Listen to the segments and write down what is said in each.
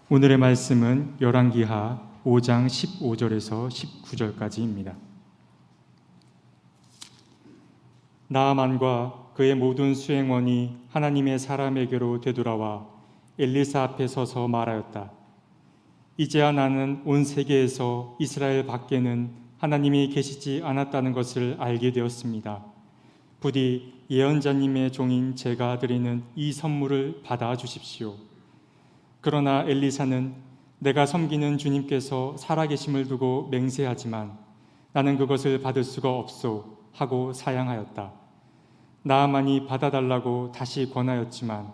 오늘의 말씀은 열왕기하 5장 15절에서 19절까지입니다. 나아만과 그의 모든 수행원이 하나님의 사람에게로 되돌아와 엘리사 앞에 서서 말하였다. 이제야 나는 온 세계에서 이스라엘 밖에는 하나님이 계시지 않았다는 것을 알게 되었습니다. 부디 예언자님의 종인 제가 드리는 이 선물을 받아 주십시오. 그러나 엘리사는 내가 섬기는 주님께서 살아계심을 두고 맹세하지만 나는 그것을 받을 수가 없소 하고 사양하였다. 나아만이 받아달라고 다시 권하였지만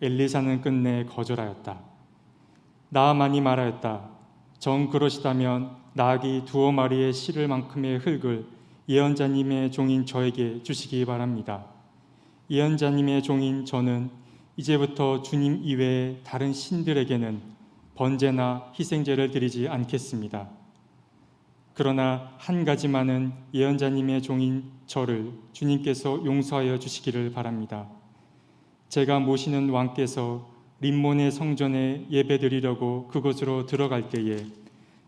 엘리사는 끝내 거절하였다. 나아만이 말하였다. 정 그러시다면 나귀 2마리의 실을 만큼의 흙을 예언자님의 종인 저에게 주시기 바랍니다. 예언자님의 종인 저는 이제부터 주님 이외에 다른 신들에게는 번제나 희생제를 드리지 않겠습니다. 그러나 한 가지만은 예언자님의 종인 저를 주님께서 용서하여 주시기를 바랍니다. 제가 모시는 왕께서 림몬의 성전에 예배드리려고 그곳으로 들어갈 때에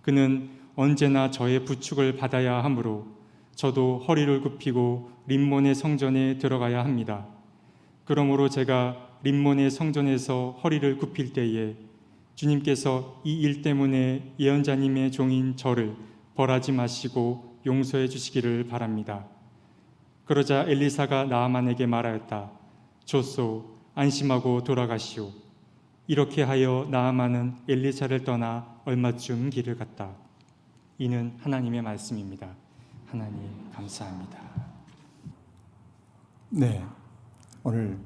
그는 언제나 저의 부축을 받아야 하므로 저도 허리를 굽히고 림몬의 성전에 들어가야 합니다. 그러므로 제가 림몬의 성전에서 허리를 굽힐 때에 주님께서 이 일 때문에 예언자님의 종인 저를 벌하지 마시고 용서해 주시기를 바랍니다. 그러자 엘리사가 나아만에게 말하였다. 좋소, 안심하고 돌아가시오. 이렇게 하여 나아만은 엘리사를 떠나 얼마쯤 길을 갔다. 이는 하나님의 말씀입니다. 하나님 감사합니다. 네, 오늘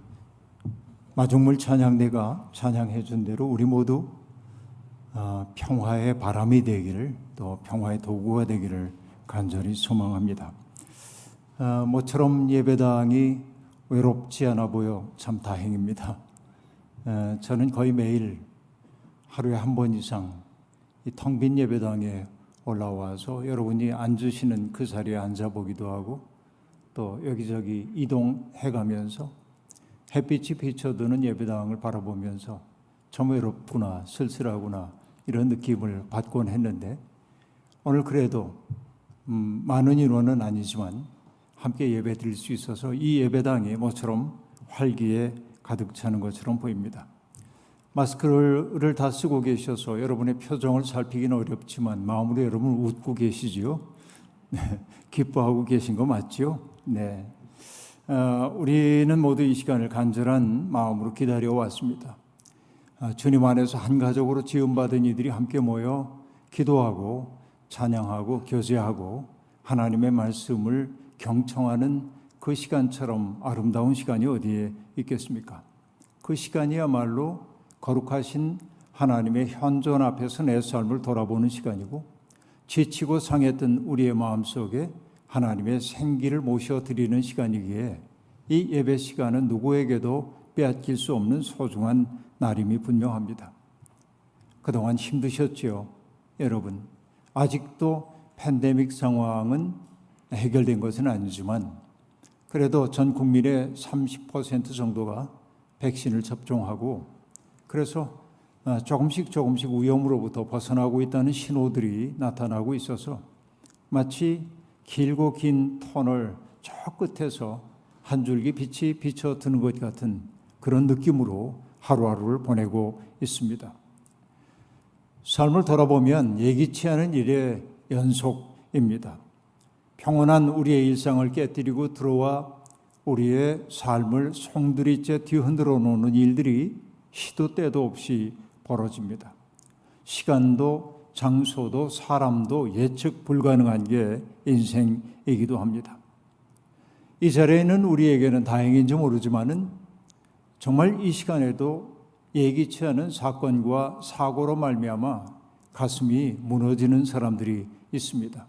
마중물 찬양대가 찬양해 준 대로 우리 모두 평화의 바람이 되기를, 또 평화의 도구가 되기를 간절히 소망합니다. 모처럼 예배당이 외롭지 않아 보여 참 다행입니다. 저는 거의 매일 하루에 한 번 이상 이 텅 빈 예배당에 올라와서 여러분이 앉으시는 그 자리에 앉아보기도 하고 또 여기저기 이동해 가면서 햇빛이 비춰드는 예배당을 바라보면서 참 외롭구나, 쓸쓸하구나 이런 느낌을 받곤 했는데 오늘 그래도 많은 인원은 아니지만 함께 예배 드릴 수 있어서 이 예배당이 모처럼 활기에 가득 차는 것처럼 보입니다. 마스크를 다 쓰고 계셔서 여러분의 표정을 살피기는 어렵지만 마음으로 여러분 웃고 계시지요? 네, 기뻐하고 계신 거 맞죠? 네. 우리는 모두 이 시간을 간절한 마음으로 기다려 왔습니다. 주님 안에서 한 가족으로 지음받은 이들이 함께 모여 기도하고 찬양하고 교제하고 하나님의 말씀을 경청하는 그 시간처럼 아름다운 시간이 어디에 있겠습니까? 그 시간이야말로 거룩하신 하나님의 현존 앞에서 내 삶을 돌아보는 시간이고 지치고 상했던 우리의 마음속에 하나님의 생기를 모셔드리는 시간이기에 이 예배 시간은 누구에게도 빼앗길 수 없는 소중한 날임이 분명합니다. 그동안 힘드셨지요, 여러분. 아직도 팬데믹 상황은 해결된 것은 아니지만 그래도 전 국민의 30% 정도가 백신을 접종하고 그래서 조금씩 위험으로부터 벗어나고 있다는 신호들이 나타나고 있어서 마치 길고 긴 터널 저 끝에서 한 줄기 빛이 비춰드는 것 같은 그런 느낌으로 하루하루를 보내고 있습니다. 삶을 돌아보면 예기치 않은 일의 연속입니다. 평온한 우리의 일상을 깨뜨리고 들어와 우리의 삶을 송두리째 뒤흔들어 놓는 일들이 시도 때도 없이 벌어집니다. 시간도 장소도 사람도 예측 불가능한 게 인생이기도 합니다. 이 자리에는 우리에게는 다행인지 모르지만은 정말 이 시간에도 예기치 않은 사건과 사고로 말미암아 가슴이 무너지는 사람들이 있습니다.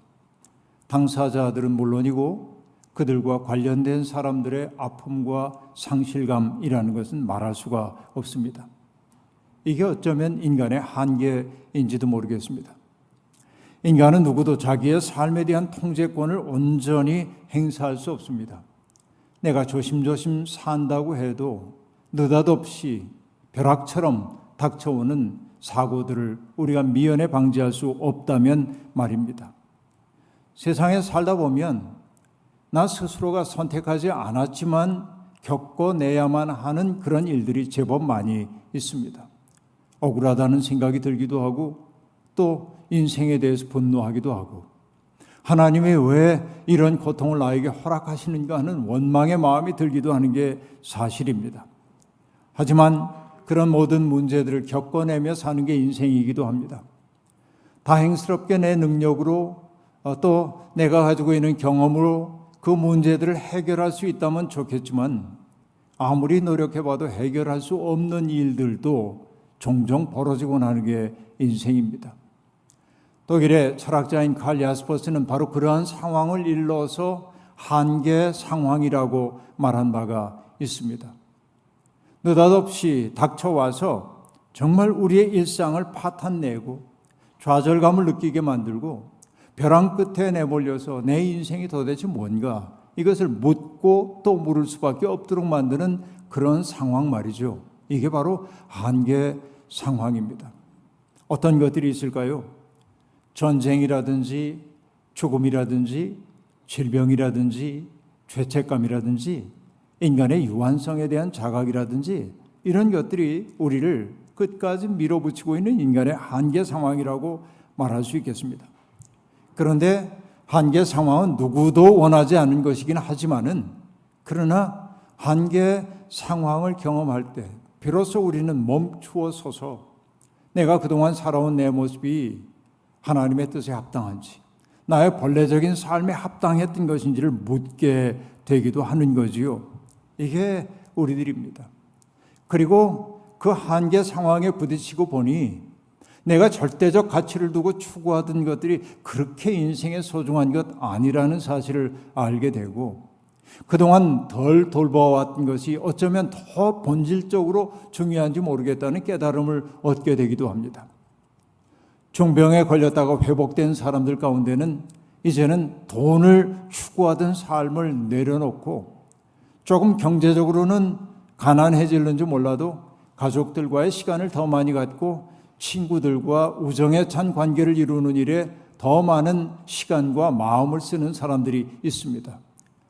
당사자들은 물론이고 그들과 관련된 사람들의 아픔과 상실감이라는 것은 말할 수가 없습니다. 이게 어쩌면 인간의 한계인지도 모르겠습니다. 인간은 누구도 자기의 삶에 대한 통제권을 온전히 행사할 수 없습니다. 내가 조심조심 산다고 해도 느닷없이 벼락처럼 닥쳐오는 사고들을 우리가 미연에 방지할 수 없다면 말입니다. 세상에 살다 보면 나 스스로가 선택하지 않았지만 겪어내야만 하는 그런 일들이 제법 많이 있습니다. 억울하다는 생각이 들기도 하고 또 인생에 대해서 분노하기도 하고 하나님이 왜 이런 고통을 나에게 허락하시는가 하는 원망의 마음이 들기도 하는 게 사실입니다. 하지만 그런 모든 문제들을 겪어내며 사는 게 인생이기도 합니다. 다행스럽게 내 능력으로 또 내가 가지고 있는 경험으로 그 문제들을 해결할 수 있다면 좋겠지만 아무리 노력해봐도 해결할 수 없는 일들도 종종 벌어지고 나는 게 인생입니다. 독일의 철학자인 칼 야스퍼스는 바로 그러한 상황을 일러서 한계 상황이라고 말한 바가 있습니다. 느닷없이 닥쳐와서 정말 우리의 일상을 파탄내고 좌절감을 느끼게 만들고 벼랑 끝에 내몰려서 내 인생이 도대체 뭔가 이것을 묻고 또 물을 수밖에 없도록 만드는 그런 상황 말이죠. 이게 바로 한계 상황입니다. 어떤 것들이 있을까요? 전쟁이라든지 죽음이라든지 질병이라든지 죄책감이라든지 인간의 유한성에 대한 자각이라든지 이런 것들이 우리를 끝까지 밀어붙이고 있는 인간의 한계 상황이라고 말할 수 있겠습니다. 그런데 한계 상황은 누구도 원하지 않은 것이긴 하지만은 그러나 한계 상황을 경험할 때 비로소 우리는 멈추어 서서 내가 그동안 살아온 내 모습이 하나님의 뜻에 합당한지 나의 본래적인 삶에 합당했던 것인지를 묻게 되기도 하는 거지요. 이게 우리들입니다. 그리고 그 한계 상황에 부딪히고 보니 내가 절대적 가치를 두고 추구하던 것들이 그렇게 인생에 소중한 것 아니라는 사실을 알게 되고 그동안 덜 돌봐왔던 것이 어쩌면 더 본질적으로 중요한지 모르겠다는 깨달음을 얻게 되기도 합니다. 중병에 걸렸다가 회복된 사람들 가운데는 이제는 돈을 추구하던 삶을 내려놓고 조금 경제적으로는 가난해질는지 몰라도 가족들과의 시간을 더 많이 갖고 친구들과 우정에 찬 관계를 이루는 일에 더 많은 시간과 마음을 쓰는 사람들이 있습니다.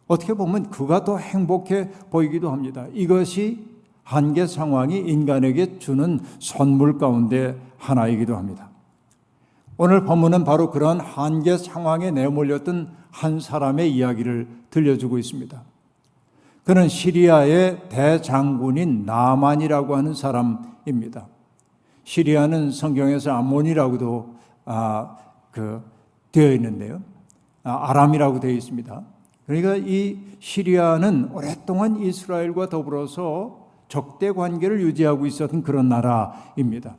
어떻게 보면 그가 더 행복해 보이기도 합니다. 이것이 한계 상황이 인간에게 주는 선물 가운데 하나이기도 합니다. 오늘 본문은 바로 그런 한계 상황에 내몰렸던 한 사람의 이야기를 들려주고 있습니다. 그는 시리아의 대장군인 나만이라고 하는 사람입니다. 시리아는 성경에서 암몬이라고도 되어 있는데요. 아람이라고 되어 있습니다. 그러니까 이 시리아는 오랫동안 이스라엘과 더불어서 적대 관계를 유지하고 있었던 그런 나라입니다.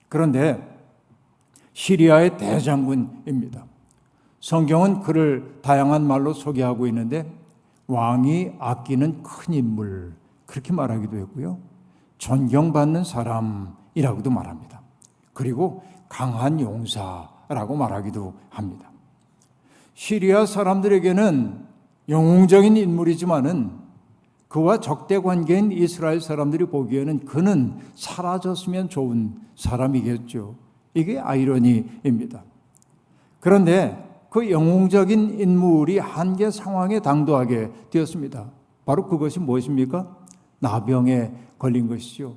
그런데 시리아의 대장군입니다. 성경은 그를 다양한 말로 소개하고 있는데 왕이 아끼는 큰 인물 그렇게 말하기도 했고요. 존경받는 사람이라고도 말합니다. 그리고 강한 용사라고 말하기도 합니다. 시리아 사람들에게는 영웅적인 인물이지만은 그와 적대 관계인 이스라엘 사람들이 보기에는 그는 사라졌으면 좋은 사람이겠죠. 이게 아이러니입니다. 그런데 그 영웅적인 인물이 한계 상황에 당도하게 되었습니다. 바로 그것이 무엇입니까? 나병에 걸린 것이죠.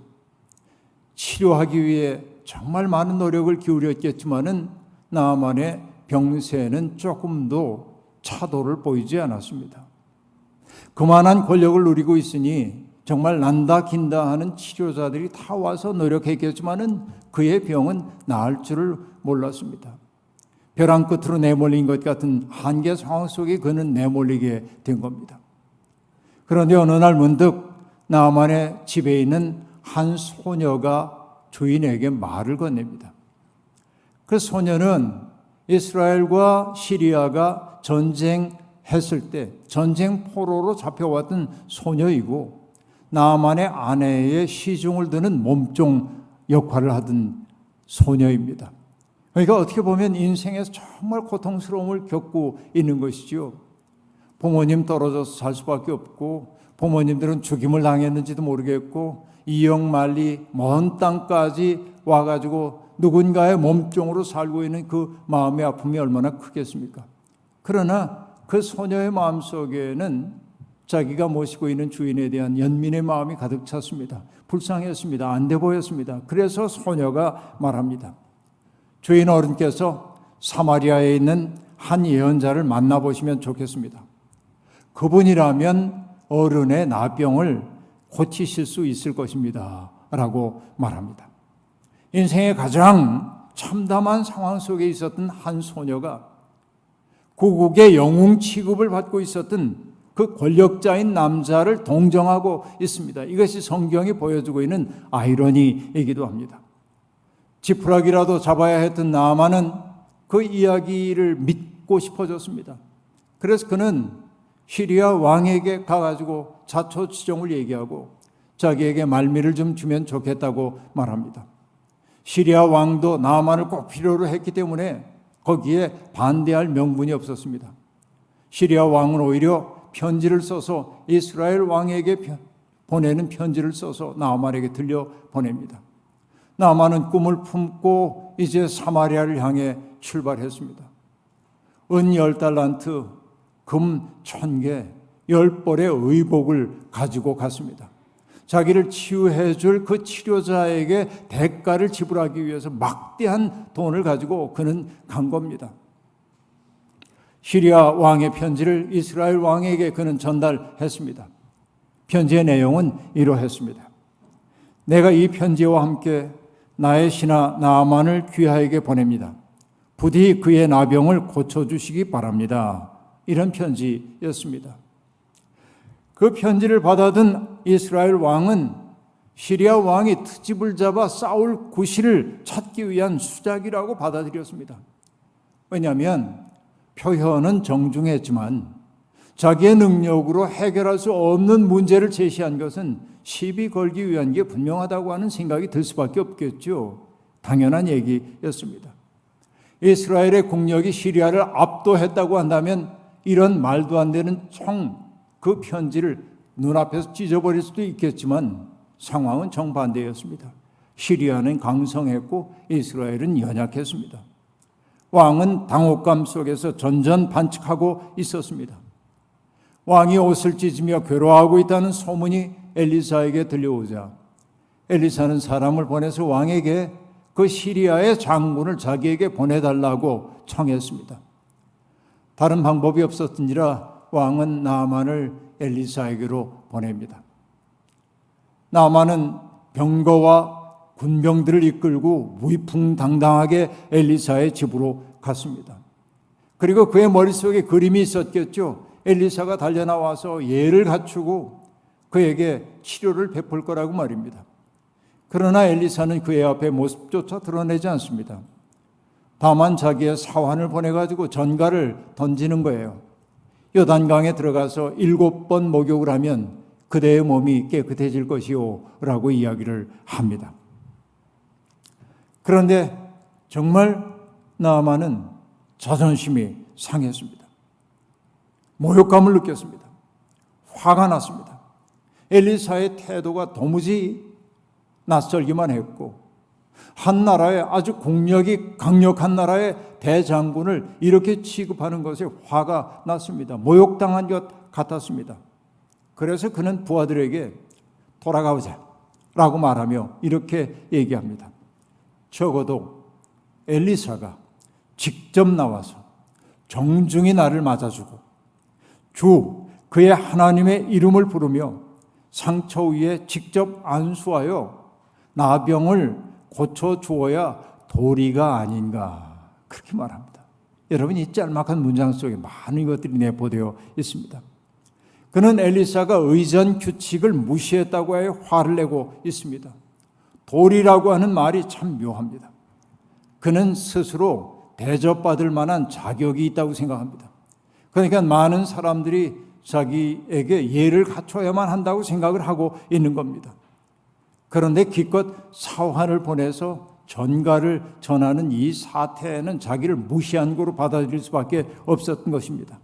치료하기 위해 정말 많은 노력을 기울였겠지만은 나만의 병세는 조금도 차도를 보이지 않았습니다. 그만한 권력을 누리고 있으니 정말 난다 긴다 하는 치료자들이 다 와서 노력했겠지만은 그의 병은 나을 줄을 몰랐습니다. 벼랑 끝으로 내몰린 것 같은 한계 상황 속에 그는 내몰리게 된 겁니다. 그런데 어느 날 문득 나만의 집에 있는 한 소녀가 주인에게 말을 건넵니다. 그 소녀는 이스라엘과 시리아가 전쟁했을 때 전쟁 포로로 잡혀왔던 소녀이고 나만의 아내의 시중을 드는 몸종 역할을 하던 소녀입니다. 그러니까 어떻게 보면 인생에서 정말 고통스러움을 겪고 있는 것이죠. 부모님 떨어져서 살 수밖에 없고 부모님들은 죽임을 당했는지도 모르겠고 이역만리 먼 땅까지 와가지고 누군가의 몸종으로 살고 있는 그 마음의 아픔이 얼마나 크겠습니까? 그러나 그 소녀의 마음속에는 자기가 모시고 있는 주인에 대한 연민의 마음이 가득 찼습니다. 불쌍했습니다. 안 돼 보였습니다. 그래서 소녀가 말합니다. 주인 어른께서 사마리아에 있는 한 예언자를 만나보시면 좋겠습니다. 그분이라면 어른의 나병을 고치실 수 있을 것입니다. 라고 말합니다. 인생의 가장 참담한 상황 속에 있었던 한 소녀가 고국의 영웅 취급을 받고 있었던 그 권력자인 남자를 동정하고 있습니다. 이것이 성경이 보여주고 있는 아이러니이기도 합니다. 지푸라기라도 잡아야 했던 나아만은 그 이야기를 믿고 싶어졌습니다. 그래서 그는 시리아 왕에게 가가지고 자초지종을 얘기하고 자기에게 말미를 좀 주면 좋겠다고 말합니다. 시리아 왕도 나아만을 꼭 필요로 했기 때문에 거기에 반대할 명분이 없었습니다. 시리아 왕은 오히려 편지를 써서 이스라엘 왕에게 보내는 편지를 써서 나아만에게 들려 보냅니다. 나아만은 꿈을 품고 이제 사마리아를 향해 출발했습니다. 은 10달란트, 금 1000개, 10벌의 의복을 가지고 갔습니다. 자기를 치유해 줄 그 치료자에게 대가를 지불하기 위해서 막대한 돈을 가지고 그는 간 겁니다. 시리아 왕의 편지를 이스라엘 왕에게 그는 전달했습니다. 편지의 내용은 이러했습니다. 내가 이 편지와 함께 나의 신하 나아만을 귀하에게 보냅니다. 부디 그의 나병을 고쳐주시기 바랍니다. 이런 편지였습니다. 그 편지를 받아든 이스라엘 왕은 시리아 왕이 트집을 잡아 싸울 구실을 찾기 위한 수작이라고 받아들였습니다. 왜냐하면 표현은 정중했지만 자기의 능력으로 해결할 수 없는 문제를 제시한 것은 시비 걸기 위한 게 분명하다고 하는 생각이 들 수밖에 없겠죠. 당연한 얘기였습니다. 이스라엘의 국력이 시리아를 압도했다고 한다면 이런 말도 안 되는 그 편지를 눈앞에서 찢어버릴 수도 있겠지만 상황은 정반대였습니다. 시리아는 강성했고 이스라엘은 연약했습니다. 왕은 당혹감 속에서 전전반측하고 있었습니다. 왕이 옷을 찢으며 괴로워하고 있다는 소문이 엘리사에게 들려오자 엘리사는 사람을 보내서 왕에게 그 시리아의 장군을 자기에게 보내달라고 청했습니다. 다른 방법이 없었던지라 왕은 나아만을 엘리사에게로 보냅니다. 나아만은 병거와 군병들을 이끌고 위풍당당하게 엘리사의 집으로 갔습니다. 그리고 그의 머릿속에 그림이 있었겠죠. 엘리사가 달려나와서 예를 갖추고 그에게 치료를 베풀 거라고 말입니다. 그러나 엘리사는 그의 앞에 모습조차 드러내지 않습니다. 다만 자기의 사환을 보내가지고 전갈을 던지는 거예요. 요단강에 들어가서 7번 목욕을 하면 그대의 몸이 깨끗해질 것이요 라고 이야기를 합니다. 그런데 정말 나아만은 자존심이 상했습니다. 모욕감을 느꼈습니다. 화가 났습니다. 엘리사의 태도가 도무지 낯설기만 했고 한 나라의 아주 국력이 강력한 나라의 대장군을 이렇게 취급하는 것에 화가 났습니다. 모욕당한 것 같았습니다. 그래서 그는 부하들에게 돌아가보자 라고 말하며 이렇게 얘기합니다. 적어도 엘리사가 직접 나와서 정중히 나를 맞아주고 주 그의 하나님의 이름을 부르며 상처 위에 직접 안수하여 나병을 고쳐주어야 도리가 아닌가 그렇게 말합니다. 여러분 이 짤막한 문장 속에 많은 것들이 내포되어 있습니다. 그는 엘리사가 의전 규칙을 무시했다고 해 화를 내고 있습니다. 도리라고 하는 말이 참 묘합니다. 그는 스스로 대접받을 만한 자격이 있다고 생각합니다. 그러니까 많은 사람들이 자기에게 예를 갖춰야만 한다고 생각을 하고 있는 겁니다. 그런데 기껏 사환을 보내서 전가를 전하는 이 사태는 자기를 무시한 거로 받아들일 수밖에 없었던 것입니다.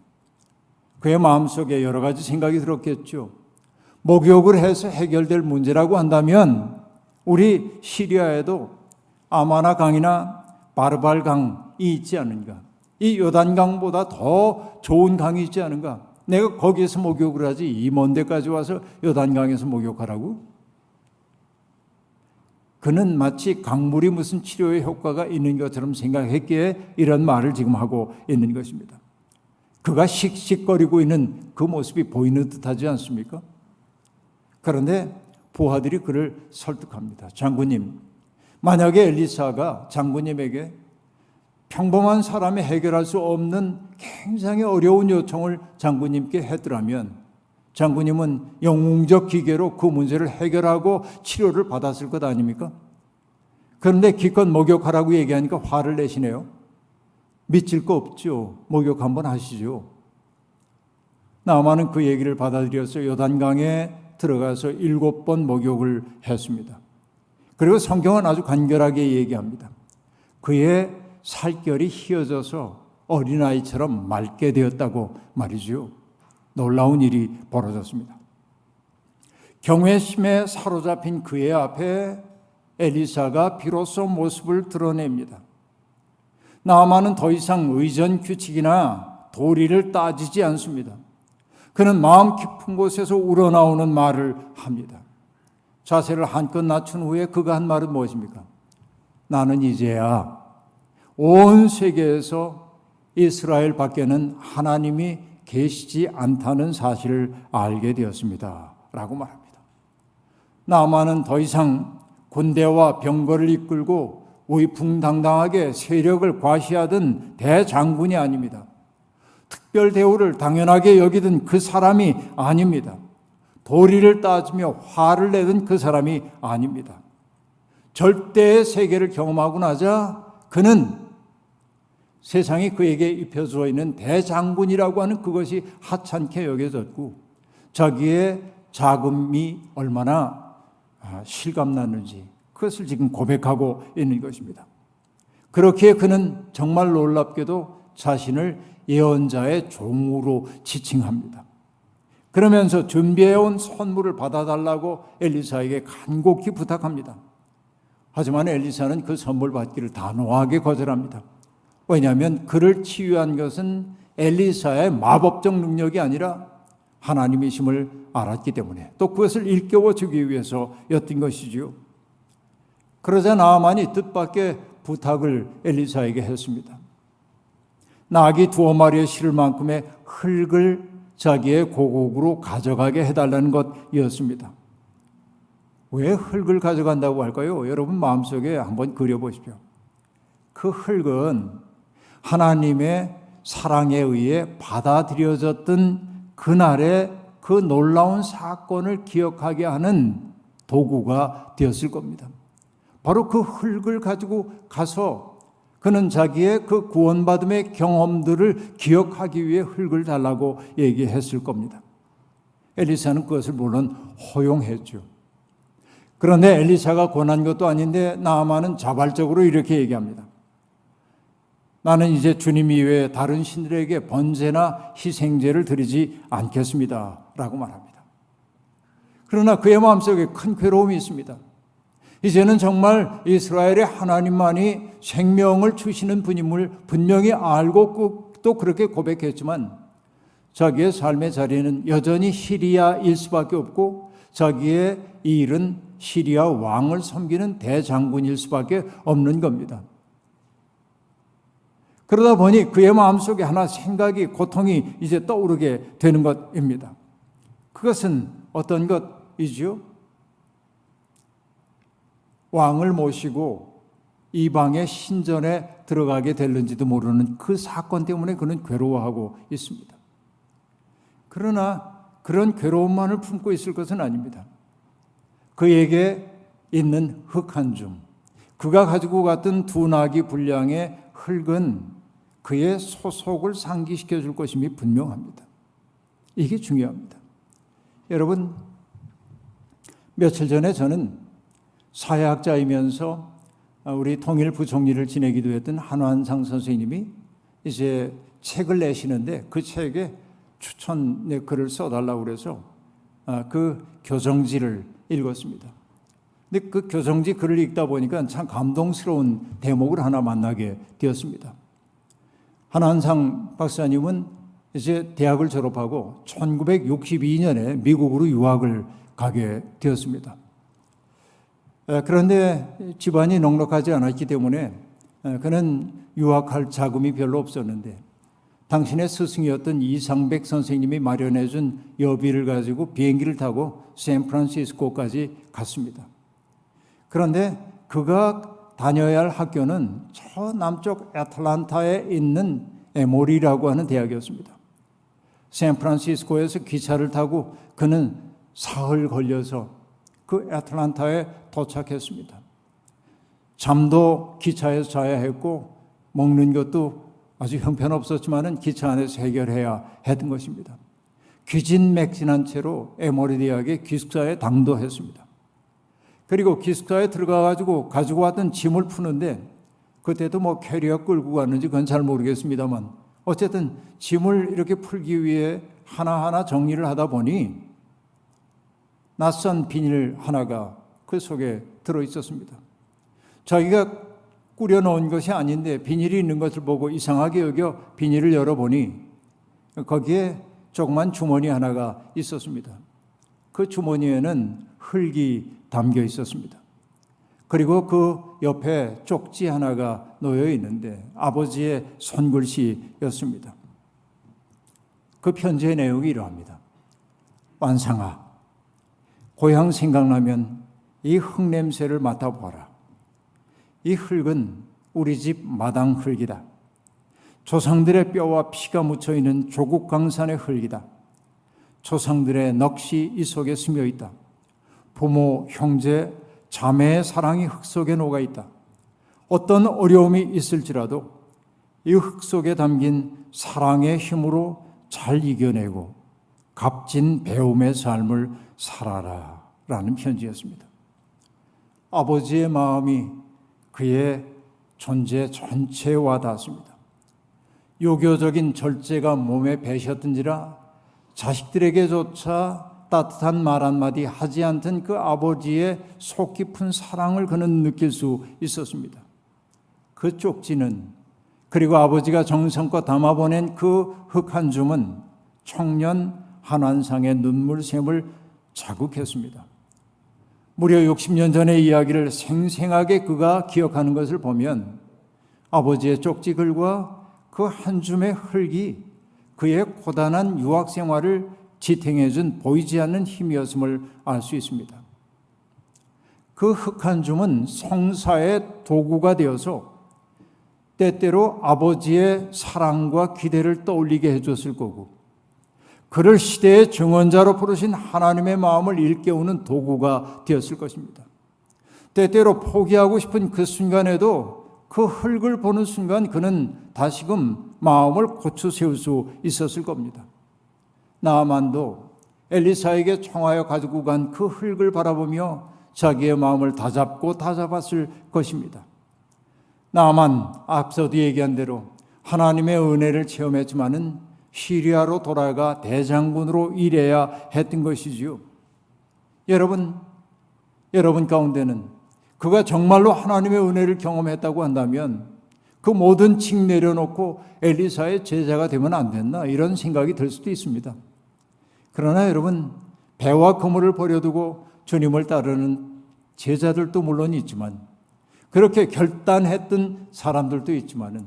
그의 마음속에 여러 가지 생각이 들었겠죠. 목욕을 해서 해결될 문제라고 한다면 우리 시리아에도 아마나 강이나 바르발 강이 있지 않은가? 이 요단강보다 더 좋은 강이 있지 않은가? 내가 거기에서 목욕을 하지 이 먼 데까지 와서 요단강에서 목욕하라고? 그는 마치 강물이 무슨 치료의 효과가 있는 것처럼 생각했기에 이런 말을 지금 하고 있는 것입니다. 그가 씩씩거리고 있는 그 모습이 보이는 듯하지 않습니까? 그런데 부하들이 그를 설득합니다. 장군님, 만약에 엘리사가 장군님에게 평범한 사람이 해결할 수 없는 굉장히 어려운 요청을 장군님께 했더라면 장군님은 영웅적 기계로 그 문제를 해결하고 치료를 받았을 것 아닙니까? 그런데 기껏 목욕하라고 얘기하니까 화를 내시네요. 믿질 거 없죠. 목욕 한번 하시죠. 나아만은 그 얘기를 받아들여서 요단강에 들어가서 7번 목욕을 했습니다. 그리고 성경은 아주 간결하게 얘기합니다. 그의 살결이 휘어져서 어린아이처럼 맑게 되었다고 말이죠. 놀라운 일이 벌어졌습니다. 경외심에 사로잡힌 그의 앞에 엘리사가 비로소 모습을 드러냅니다. 나아만은 더 이상 의전 규칙이나 도리를 따지지 않습니다. 그는 마음 깊은 곳에서 우러나오는 말을 합니다. 자세를 한껏 낮춘 후에 그가 한 말은 무엇입니까? 나는 이제야 온 세계에서 이스라엘 밖에는 하나님이 계시지 않다는 사실을 알게 되었습니다. 라고 말합니다. 나아만은 더 이상 군대와 병거를 이끌고 위풍당당하게 세력을 과시하던 대장군이 아닙니다. 특별 대우를 당연하게 여기던 그 사람이 아닙니다. 도리를 따지며 화를 내던 그 사람이 아닙니다. 절대의 세계를 경험하고 나자 그는 세상이 그에게 입혀져 있는 대장군이라고 하는 그것이 하찮게 여겨졌고 자기의 자금이 얼마나 실감났는지 그것을 지금 고백하고 있는 것입니다. 그렇게 그는 정말 놀랍게도 자신을 예언자의 종으로 지칭합니다. 그러면서 준비해온 선물을 받아달라고 엘리사에게 간곡히 부탁합니다. 하지만 엘리사는 그 선물 받기를 단호하게 거절합니다. 왜냐하면 그를 치유한 것은 엘리사의 마법적 능력이 아니라 하나님이심을 알았기 때문에 또 그것을 일깨워 주기 위해서였던 것이지요. 그러자 나아만이 뜻밖의 부탁을 엘리사에게 했습니다. 나귀 2마리에 실을 만큼의 흙을 자기의 고국으로 가져가게 해달라는 것이었습니다. 왜 흙을 가져간다고 할까요? 여러분 마음속에 한번 그려보십시오. 그 흙은 하나님의 사랑에 의해 받아들여졌던 그날의 그 놀라운 사건을 기억하게 하는 도구가 되었을 겁니다. 바로 그 흙을 가지고 가서 그는 자기의 그 구원받음의 경험들을 기억하기 위해 흙을 달라고 얘기했을 겁니다. 엘리사는 그것을 물론 허용했죠. 그런데 엘리사가 권한 것도 아닌데 나아만은 자발적으로 이렇게 얘기합니다. 나는 이제 주님 이외에 다른 신들에게 번제나 희생제를 드리지 않겠습니다. 라고 말합니다. 그러나 그의 마음속에 큰 괴로움이 있습니다. 이제는 정말 이스라엘의 하나님만이 생명을 주시는 분임을 분명히 알고 또 그렇게 고백했지만 자기의 삶의 자리는 여전히 시리아일 수밖에 없고 자기의 일은 시리아 왕을 섬기는 대장군일 수밖에 없는 겁니다. 그러다 보니 그의 마음속에 하나 생각이 고통이 이제 떠오르게 되는 것입니다. 그것은 어떤 것이지요? 왕을 모시고 이방의 신전에 들어가게 될는지도 모르는 그 사건 때문에 그는 괴로워하고 있습니다. 그러나 그런 괴로움만을 품고 있을 것은 아닙니다. 그에게 있는 흙 한 줌, 그가 가지고 갔던 2나귀 분량의 흙은 그의 소속을 상기시켜 줄 것임이 분명합니다. 이게 중요합니다. 여러분, 며칠 전에 저는 사회학자이면서 우리 통일 부총리를 지내기도 했던 한완상 선생님이 이제 책을 내시는데 그 책에 추천의 글을 써달라고 그래서 그 교정지를 읽었습니다. 근데 그 교성지 글을 읽다 보니까 참 감동스러운 대목을 하나 만나게 되었습니다. 한한상 박사님은 이제 대학을 졸업하고 1962년에 미국으로 유학을 가게 되었습니다. 그런데 집안이 넉넉하지 않았기 때문에 그는 유학할 자금이 별로 없었는데 당신의 스승이었던 이상백 선생님이 마련해준 여비를 가지고 비행기를 타고 샌프란시스코까지 갔습니다. 그런데 그가 다녀야 할 학교는 저 남쪽 애틀란타에 있는 에모리라고 하는 대학이었습니다. 샌프란시스코에서 기차를 타고 그는 사흘 걸려서 그 애틀란타에 도착했습니다. 잠도 기차에서 자야 했고 먹는 것도 아주 형편없었지만은 기차 안에서 해결해야 했던 것입니다. 귀진맥진한 채로 에모리 대학의 기숙사에 당도했습니다. 그리고 기숙사에 들어가가지고 가지고 왔던 짐을 푸는데 그때도 뭐 캐리어 끌고 갔는지 그건 잘 모르겠습니다만 어쨌든 짐을 이렇게 풀기 위해 하나하나 정리를 하다 보니 낯선 비닐 하나가 그 속에 들어 있었습니다. 자기가 꾸려 놓은 것이 아닌데 비닐이 있는 것을 보고 이상하게 여겨 비닐을 열어보니 거기에 조그만 주머니 하나가 있었습니다. 그 주머니에는 흙이 담겨 있었습니다. 그리고 그 옆에 쪽지 하나가 놓여 있는데 아버지의 손글씨였습니다. 그 편지의 내용이 이러합니다. 완상아, 고향 생각나면 이 흙냄새를 맡아보라. 이 흙은 우리 집 마당 흙이다. 조상들의 뼈와 피가 묻혀있는 조국 강산의 흙이다. 조상들의 넋이 이 속에 스며 있다. 부모, 형제, 자매의 사랑이 흙 속에 녹아 있다. 어떤 어려움이 있을지라도 이 흙 속에 담긴 사랑의 힘으로 잘 이겨내고 값진 배움의 삶을 살아라 라는 편지였습니다. 아버지의 마음이 그의 존재 전체에 와닿았습니다. 요교적인 절제가 몸에 배셨던지라 자식들에게조차 따뜻한 말 한마디 하지 않던 그 아버지의 속 깊은 사랑을 그는 느낄 수 있었습니다. 그 쪽지는 그리고 아버지가 정성껏 담아보낸 그 흙 한 줌은 청년 한한상의 눈물샘을 자극했습니다. 무려 60년 전의 이야기를 생생하게 그가 기억하는 것을 보면 아버지의 쪽지글과 그 한 줌의 흙이 그의 고단한 유학 생활을 지탱해준 보이지 않는 힘이었음을 알 수 있습니다. 그 흙 한 줌은 성사의 도구가 되어서 때때로 아버지의 사랑과 기대를 떠올리게 해줬을 거고 그를 시대의 증언자로 부르신 하나님의 마음을 일깨우는 도구가 되었을 것입니다. 때때로 포기하고 싶은 그 순간에도 그 흙을 보는 순간 그는 다시금 마음을 고쳐 세울 수 있었을 겁니다. 나아만도 엘리사에게 청하여 가지고 간 그 흙을 바라보며 자기의 마음을 다잡고 다잡았을 것입니다. 나아만 앞서도 얘기한 대로 하나님의 은혜를 체험했지만은 시리아로 돌아가 대장군으로 일해야 했던 것이지요. 여러분 가운데는 그가 정말로 하나님의 은혜를 경험했다고 한다면 그 모든 칙 내려놓고 엘리사의 제자가 되면 안 됐나 이런 생각이 들 수도 있습니다. 그러나 여러분 배와 그물을 버려두고 주님을 따르는 제자들도 물론 있지만 그렇게 결단했던 사람들도 있지만은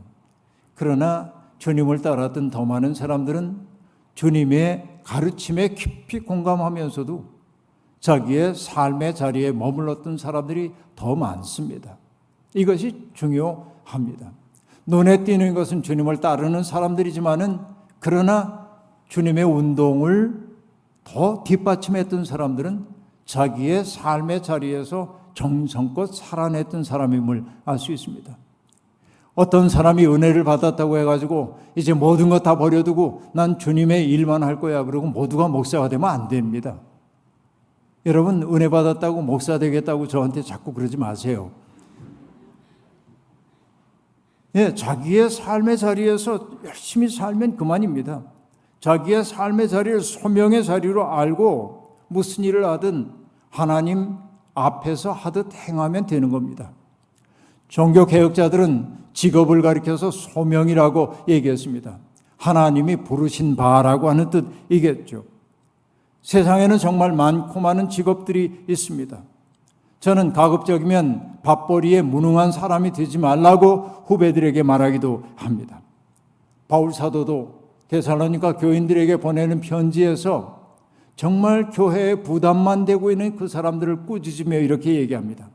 그러나 주님을 따랐던 더 많은 사람들은 주님의 가르침에 깊이 공감하면서도 자기의 삶의 자리에 머물렀던 사람들이 더 많습니다. 이것이 중요합니다. 눈에 띄는 것은 주님을 따르는 사람들이지만은 그러나 주님의 운동을 더 뒷받침했던 사람들은 자기의 삶의 자리에서 정성껏 살아냈던 사람임을 알 수 있습니다. 어떤 사람이 은혜를 받았다고 해가지고 이제 모든 것 다 버려두고 난 주님의 일만 할 거야 그러고 모두가 목사가 되면 안 됩니다. 여러분 은혜 받았다고 목사 되겠다고 저한테 자꾸 그러지 마세요. 자기의 삶의 자리에서 열심히 살면 그만입니다. 자기의 삶의 자리를 소명의 자리로 알고 무슨 일을 하든 하나님 앞에서 하듯 행하면 되는 겁니다. 종교개혁자들은 직업을 가리켜서 소명이라고 얘기했습니다. 하나님이 부르신 바라고 하는 뜻이겠죠. 세상에는 정말 많고 많은 직업들이 있습니다. 저는 가급적이면 밥벌이에 무능한 사람이 되지 말라고 후배들에게 말하기도 합니다. 바울 사도도 데살로니가 교인들에게 보내는 편지에서 정말 교회에 부담만 되고 있는 그 사람들을 꾸짖으며 이렇게 얘기합니다.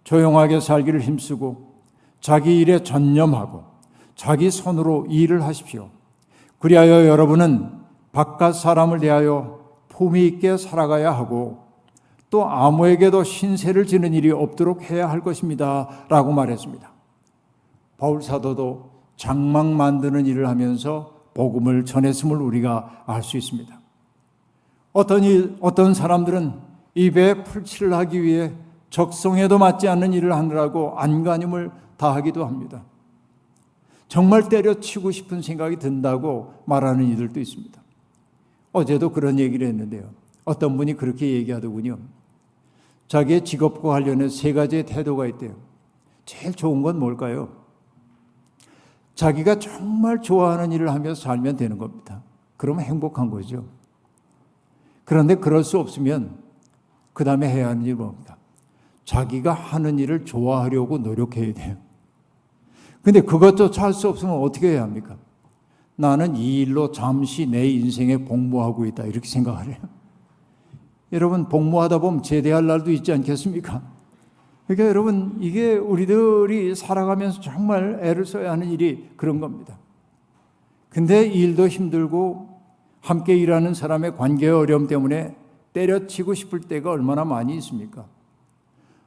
조용하게 살기를 힘쓰고 자기 일에 전념하고 자기 손으로 일을 하십시오. 그리하여 여러분은 바깥 사람을 대하여 품위 있게 살아가야 하고 또 아무에게도 신세를 지는 일이 없도록 해야 할 것입니다. 라고 말했습니다. 바울 사도도 장막 만드는 일을 하면서 복음을 전했음을 우리가 알 수 있습니다. 어떤 사람들은 입에 풀칠을 하기 위해 적성에도 맞지 않는 일을 하느라고 안간힘을 다하기도 합니다. 정말 때려치고 싶은 생각이 든다고 말하는 이들도 있습니다. 어제도 그런 얘기를 했는데요. 어떤 분이 그렇게 얘기하더군요. 자기의 직업과 관련해서 3가지의 태도가 있대요. 제일 좋은 건 뭘까요? 자기가 정말 좋아하는 일을 하면서 살면 되는 겁니다. 그러면 행복한 거죠. 그런데 그럴 수 없으면 그 다음에 해야 하는 일이 뭡니까? 자기가 하는 일을 좋아하려고 노력해야 돼요. 근데 그것조차 할 수 없으면 어떻게 해야 합니까? 나는 이 일로 잠시 내 인생에 복무하고 있다 이렇게 생각을 해요. 여러분 복무하다 보면 제대할 날도 있지 않겠습니까? 그러니까 여러분 이게 우리들이 살아가면서 정말 애를 써야 하는 일이 그런 겁니다. 근데 일도 힘들고 함께 일하는 사람의 관계의 어려움 때문에 때려치고 싶을 때가 얼마나 많이 있습니까?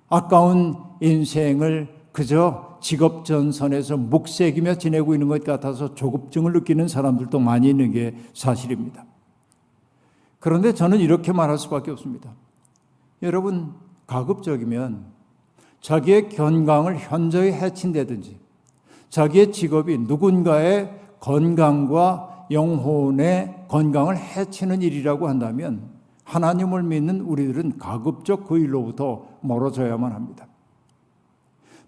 아까운 인생을 그저 직업 전선에서 묵새기며 지내고 있는 것 같아서 조급증을 느끼는 사람들도 많이 있는 게 사실입니다. 그런데 저는 이렇게 말할 수밖에 없습니다. 여러분 가급적이면 자기의 건강을 현저히 해친다든지 자기의 직업이 누군가의 건강과 영혼의 건강을 해치는 일이라고 한다면 하나님을 믿는 우리들은 가급적 그 일로부터 멀어져야만 합니다.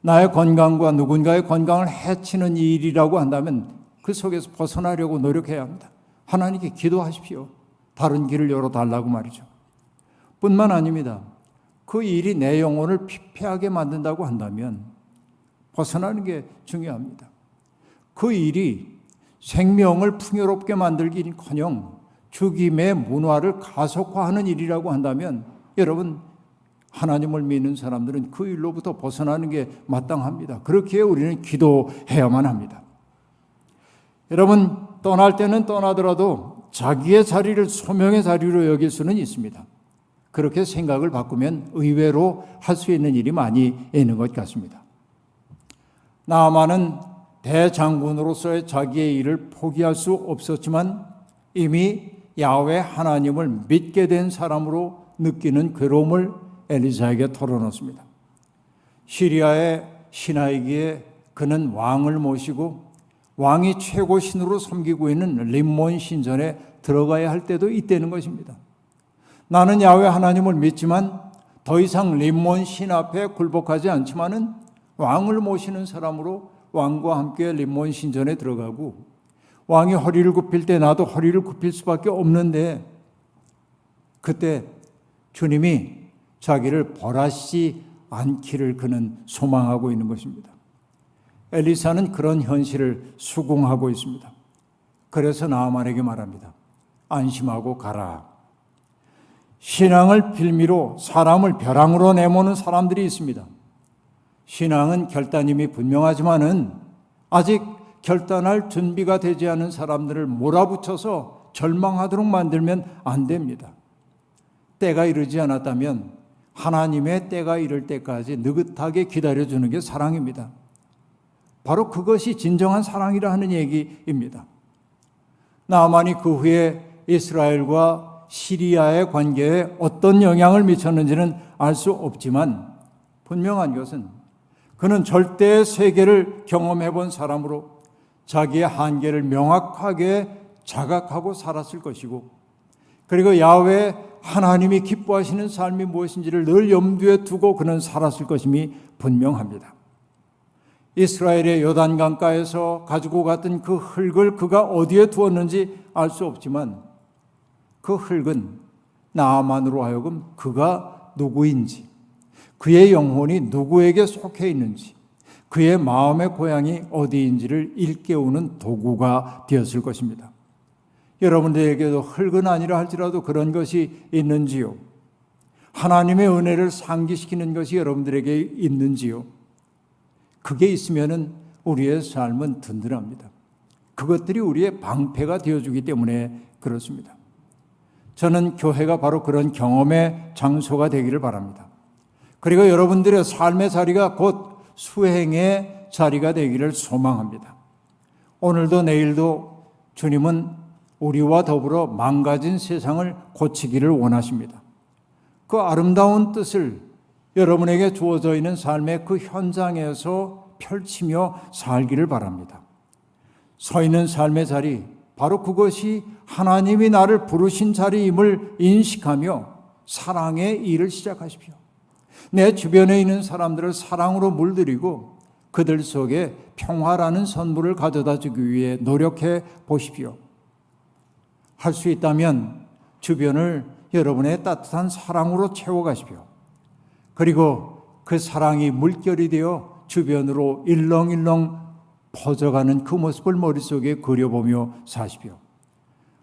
나의 건강과 누군가의 건강을 해치는 일이라고 한다면 그 속에서 벗어나려고 노력해야 합니다. 하나님께 기도하십시오. 다른 길을 열어달라고 말이죠. 뿐만 아닙니다. 그 일이 내 영혼을 피폐하게 만든다고 한다면 벗어나는 게 중요합니다. 그 일이 생명을 풍요롭게 만들기는커녕 죽임의 문화를 가속화하는 일이라고 한다면 여러분 하나님을 믿는 사람들은 그 일로부터 벗어나는 게 마땅합니다. 그렇기에 우리는 기도해야만 합니다. 여러분 떠날 때는 떠나더라도 자기의 자리를 소명의 자리로 여길 수는 있습니다. 그렇게 생각을 바꾸면 의외로 할 수 있는 일이 많이 있는 것 같습니다. 나아만은 대장군으로서의 자기의 일을 포기할 수 없었지만 이미 야훼 하나님을 믿게 된 사람으로 느끼는 괴로움을 엘리사에게 털어놓습니다. 시리아의 신하이기에 그는 왕을 모시고 왕이 최고 신으로 섬기고 있는 림몬 신전에 들어가야 할 때도 있다는 것입니다. 나는 야훼 하나님을 믿지만 더 이상 림몬 신 앞에 굴복하지 않지만은 왕을 모시는 사람으로 왕과 함께 림몬 신전에 들어가고 왕이 허리를 굽힐 때 나도 허리를 굽힐 수밖에 없는데 그때 주님이 자기를 벌하시지 않기를 그는 소망하고 있는 것입니다. 엘리사는 그런 현실을 수긍하고 있습니다. 그래서 나아만에게 말합니다. 안심하고 가라. 신앙을 빌미로 사람을 벼랑으로 내모는 사람들이 있습니다. 신앙은 결단임이 분명하지만은 아직 결단할 준비가 되지 않은 사람들을 몰아붙여서 절망하도록 만들면 안 됩니다. 때가 이르지 않았다면 하나님의 때가 이를 때까지 느긋하게 기다려주는 게 사랑입니다. 바로 그것이 진정한 사랑이라 하는 얘기입니다. 나아만이 그 후에 이스라엘과 시리아의 관계에 어떤 영향을 미쳤는지는 알 수 없지만 분명한 것은 그는 절대의 세계를 경험해 본 사람으로 자기의 한계를 명확하게 자각하고 살았을 것이고 그리고 야훼 하나님이 기뻐하시는 삶이 무엇인지를 늘 염두에 두고 그는 살았을 것임이 분명합니다. 이스라엘의 요단강가에서 가지고 갔던 그 흙을 그가 어디에 두었는지 알 수 없지만 그 흙은 나아만으로 하여금 그가 누구인지, 그의 영혼이 누구에게 속해 있는지, 그의 마음의 고향이 어디인지를 일깨우는 도구가 되었을 것입니다. 여러분들에게도 흙은 아니라 할지라도 그런 것이 있는지요? 하나님의 은혜를 상기시키는 것이 여러분들에게 있는지요? 그게 있으면 우리의 삶은 든든합니다. 그것들이 우리의 방패가 되어주기 때문에 그렇습니다. 저는 교회가 바로 그런 경험의 장소가 되기를 바랍니다. 그리고 여러분들의 삶의 자리가 곧 수행의 자리가 되기를 소망합니다. 오늘도 내일도 주님은 우리와 더불어 망가진 세상을 고치기를 원하십니다. 그 아름다운 뜻을 여러분에게 주어져 있는 삶의 그 현장에서 펼치며 살기를 바랍니다. 서 있는 삶의 자리, 바로 그것이 하나님이 나를 부르신 자리임을 인식하며 사랑의 일을 시작하십시오. 내 주변에 있는 사람들을 사랑으로 물들이고 그들 속에 평화라는 선물을 가져다 주기 위해 노력해 보십시오. 할 수 있다면 주변을 여러분의 따뜻한 사랑으로 채워가십시오. 그리고 그 사랑이 물결이 되어 주변으로 일렁일렁 퍼져가는 그 모습을 머릿속에 그려보며 사십시오.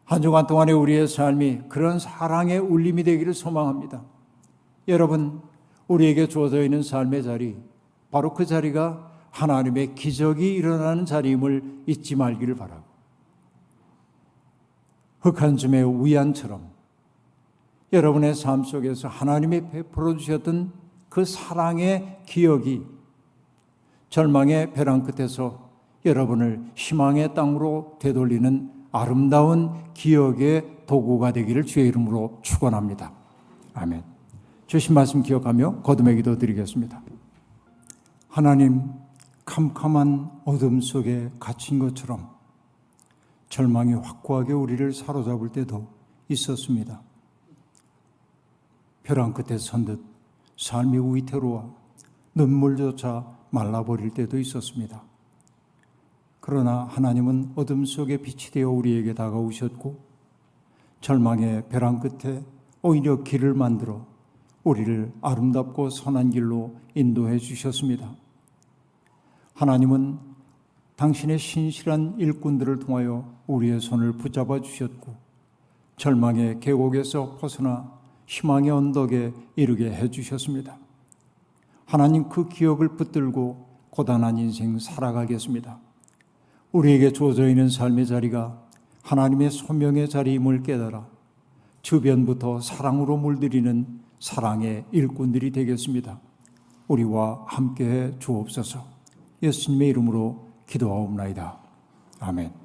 한 주간 동안의 우리의 삶이 그런 사랑의 울림이 되기를 소망합니다. 여러분, 우리에게 주어져 있는 삶의 자리, 바로 그 자리가 하나님의 기적이 일어나는 자리임을 잊지 말기를 바라고, 흑한 줌의 위안처럼 여러분의 삶 속에서 하나님이 베풀어 주셨던 그 사랑의 기억이 절망의 벼랑 끝에서 여러분을 희망의 땅으로 되돌리는 아름다운 기억의 도구가 되기를 주의 이름으로 축원합니다. 아멘. 주신 말씀 기억하며 거듭의 기도 드리겠습니다. 하나님, 캄캄한 어둠 속에 갇힌 것처럼 절망이 확고하게 우리를 사로잡을 때도 있었습니다. 벼랑 끝에 선 듯 삶이 위태로워 눈물조차 말라버릴 때도 있었습니다. 그러나 하나님은 어둠 속에 빛이 되어 우리에게 다가오셨고 절망의 벼랑 끝에 오히려 길을 만들어 우리를 아름답고 선한 길로 인도해 주셨습니다. 하나님은 당신의 신실한 일꾼들을 통하여 우리의 손을 붙잡아 주셨고 절망의 계곡에서 벗어나 희망의 언덕에 이르게 해 주셨습니다. 하나님, 그 기억을 붙들고 고단한 인생 살아가겠습니다. 우리에게 주어져 있는 삶의 자리가 하나님의 소명의 자리임을 깨달아 주변부터 사랑으로 물들이는 사랑의 일꾼들이 되겠습니다. 우리와 함께해 주옵소서. 예수님의 이름으로 기도하옵나이다. 아멘.